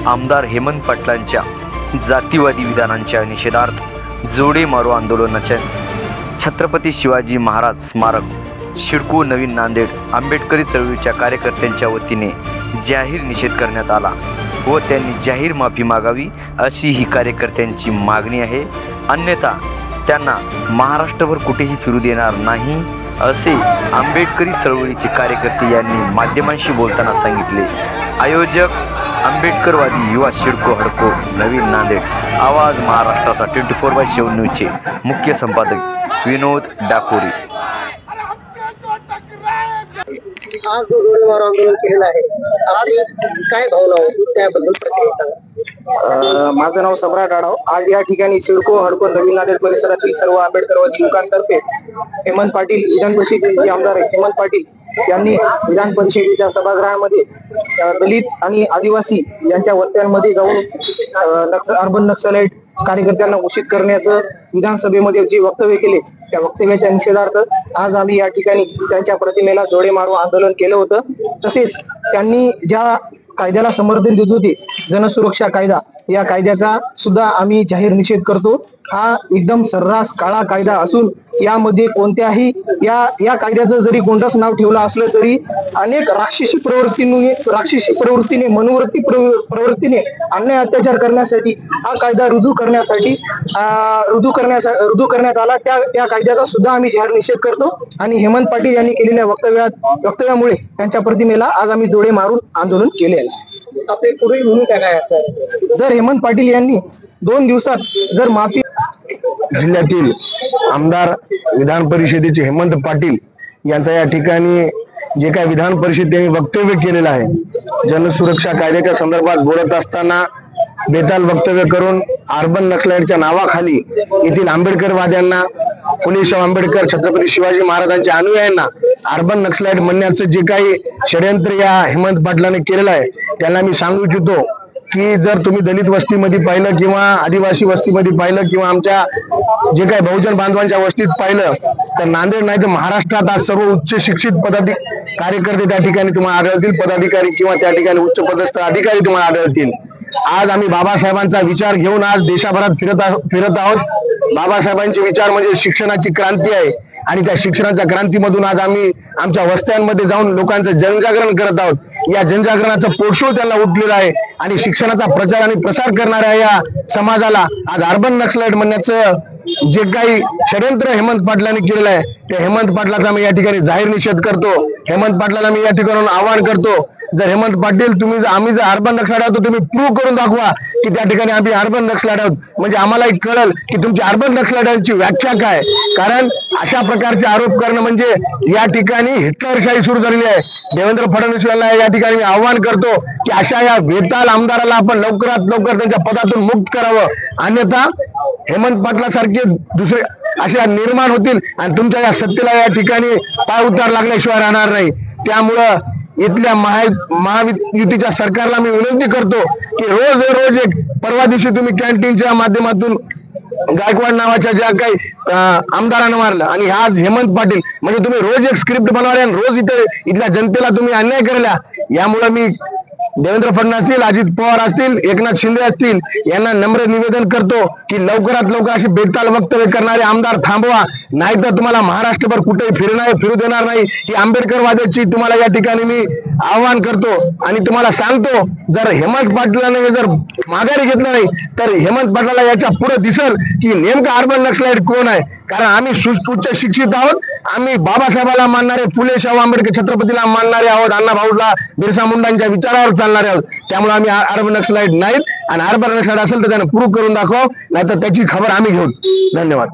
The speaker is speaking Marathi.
आमदार हेमंत पाटलांच्या जातीवादी विधानांच्या निषेधार्थ जोडे मारो आंदोलनाच्या छत्रपती शिवाजी महाराज स्मारक शिडको नवीन नांदेड आंबेडकरी चळवळीच्या कार्यकर्त्यांच्या वतीने जाहीर निषेध करण्यात आला व त्यांनी जाहीर माफी मागावी अशी ही कार्यकर्त्यांची मागणी आहे। अन्यथा त्यांना महाराष्ट्रभर कुठेही फिरू देणार नाही असे आंबेडकरी चळवळीचे कार्यकर्ते यांनी माध्यमांशी बोलताना सांगितले। आयोजक आंबेडकरवादी युवा शिडको हडको नवीन नांदेड आवाज महाराष्ट्राचा 24/7 न्यूजचे मुख्य संपादक विनोद डाकोरी। आज जो जोडे मारो आंदोलन केलेलं आहे आणि काय भावना होती त्याबद्दल माझं नाव सम्राट आढाव। आज या ठिकाणी शिडको हडको नवीन नांदेड परिसरातील सर्व आंबेडकरवादी युवकांतर्फे हेमंत पाटील विधान परिषदेचे आमदार हेमंत पाटील यांनी विधान परिषदेच्या सभागृहामध्ये दलित आणि आदिवासी यांच्या वस्त्यांमध्ये जाऊन अर्बन नक्सलाइट कार्यकर्त्यांना घोषित करण्याचं विधानसभेमध्ये जे वक्तव्य केले त्या वक्तव्याच्या निषेधार्थ आज आम्ही या ठिकाणी त्यांच्या प्रतिमेला जोडे मारो आंदोलन केलं होतं। तसेच त्यांनी ज्या कायद्याला समर्थन देत होते जनसुरक्षा कायदा या कायद्याचा सुद्धा आम्ही जाहीर निषेध करतो। हा एकदम सर्रास काळा कायदा असून यामध्ये कोणत्याही या कायद्याचं जरी कोणतंच नाव ठेवलं असलं तरी अनेक राक्षसी प्रवृत्तीने मनोवृत्ती प्रवृत्तीने अन्याय अत्याचार करण्यासाठी हा कायदा रुजू करण्यात आला। त्या कायद्याचा सुद्धा आम्ही जाहीर निषेध करतो आणि हेमंत पाटील यांनी केलेल्या वक्तव्यामुळे त्यांच्या प्रतिमेला आज आम्ही जोडे मारून आंदोलन केले आहे। आपले पुढील भूमिका काय आहे? जर हेमंत पाटील यांनी 2 दिवसात जर माफी जिल्ह्यातील आमदार विधान परिषदेचे हेमंत पाटील यांचा या ठिकाणी जे काही विधान परिषदेने वक्तव्य केलेलं आहे जनसुरक्षा कायद्याच्या संदर्भात बोलत असताना बेताल वक्तव्य करून अर्बन नक्सलाइटच्या नावाखाली येथील आंबेडकरवाद्यांना फुले शाहू आंबेडकर छत्रपती शिवाजी महाराजांच्या अनुयायांना अर्बन नक्सलाइट म्हणण्याचं जे काही षडयंत्र या हेमंत पाटलाने केलेलं आहे त्यांना मी सांगू इच्छितो की जर तुम्ही दलित वस्तीमध्ये पाहिलं किंवा आदिवासी वस्तीमध्ये पाहिलं किंवा आमच्या जे काही बहुजन बांधवांच्या वस्तीत पाहिलं तर नांदेड नाही तर महाराष्ट्रात आज सर्व उच्च शिक्षित कार्यकर्ते त्या ठिकाणी तुम्हाला आढळतील, पदाधिकारी किंवा त्या ठिकाणी उच्च पदस्थ अधिकारी तुम्हाला आढळतील। आज आम्ही बाबासाहेबांचा विचार घेऊन आज देशभरात फिरत आहोत। बाबासाहेबांचे विचार म्हणजे शिक्षणाची क्रांती आहे आणि त्या शिक्षणाच्या क्रांतीमधून आज आम्ही आमच्या वस्त्यांमध्ये जाऊन लोकांचं जनजागरण करत आहोत। या जनजागरणाचा पोटशूळ त्यांना उठलेला आहे आणि शिक्षणाचा प्रचार आणि प्रसार करणाऱ्या या समाजाला आज अर्बन नक्सलाइट म्हणण्याचं जे काही षडयंत्र हेमंत पाटलांनी केलेलं आहे त्या हेमंत पाटलाचा मी या ठिकाणी जाहीर निषेध करतो। हेमंत पाटलाला मी या ठिकाणी आवाहन करतो, जर हेमंत पाटील आम्ही जर अर्बन नक्सलाइट आहोत तुम्ही प्रूव्ह करून दाखवा की त्या ठिकाणी आम्ही अर्बन नक्सलाइट आहोत, म्हणजे आम्हालाही कळेल की तुमची अर्बन नक्सलाइटांची व्याख्या काय। कारण अशा प्रकारचे आरोप करणं म्हणजे या ठिकाणी हिटलरशाही सुरू झालेली आहे। देवेंद्र फडणवीस यांना या ठिकाणी मी आवाहन करतो की अशा या बेताल आमदाराला आपण लवकरात लवकर त्यांच्या पदातून मुक्त करावं, अन्यथा हेमंत पाटलासारखे दुसरे अशा निर्माण होतील आणि तुमच्या या सत्तेला या ठिकाणी पाय उतार लागल्याशिवाय राहणार नाही। त्यामुळं इथल्या महायुतीच्या सरकारला मी विनंती करतो की रोज एक परवा दिवशी तुम्ही कॅन्टीनच्या माध्यमातून गायकवाड नावाच्या ज्या काही आमदारांना मारलं आणि आज हेमंत पाटील म्हणजे तुम्ही रोज एक स्क्रिप्ट बनवल्या आणि रोज इथल्या जनतेला तुम्ही अन्याय करल्या। यामुळे मी देवेंद्र फडणवीस असतील, अजित पवार असतील, एकनाथ शिंदे असतील यांना नम्र निवेदन करतो की लवकरात लवकर अशी बेताल वक्तव्य करणारे आमदार थांबवा, नाहीतर तुम्हाला महाराष्ट्रभर कुठेही फिरू देणार नाही। ही आंबेडकरवाद्याची तुम्हाला या ठिकाणी मी आवाहन करतो आणि तुम्हाला सांगतो जर हेमंत पाटलाने जर माघारी घेतलं नाही तर हेमंत पाटलाला याच्या पुढे दिसेल की नेमका अर्बन नक्सलाइट कोण आहे। कारण आम्ही उच्च शिक्षित आहोत, आम्ही बाबासाहेबाला मानणारे, फुले शाहू आंबेडकर छत्रपतीला मानणारे आहोत, अण्णाभाऊला बिरसा मुंडांच्या विचारावर चालणारे आहोत। त्यामुळे आम्ही अर्बन नक्सलाइट नाहीत आणि अर्बन नक्सलाइट असेल तर त्याने प्रूव्ह करून दाखव, नाहीतर त्याची खबर आम्ही घेऊ। धन्यवाद।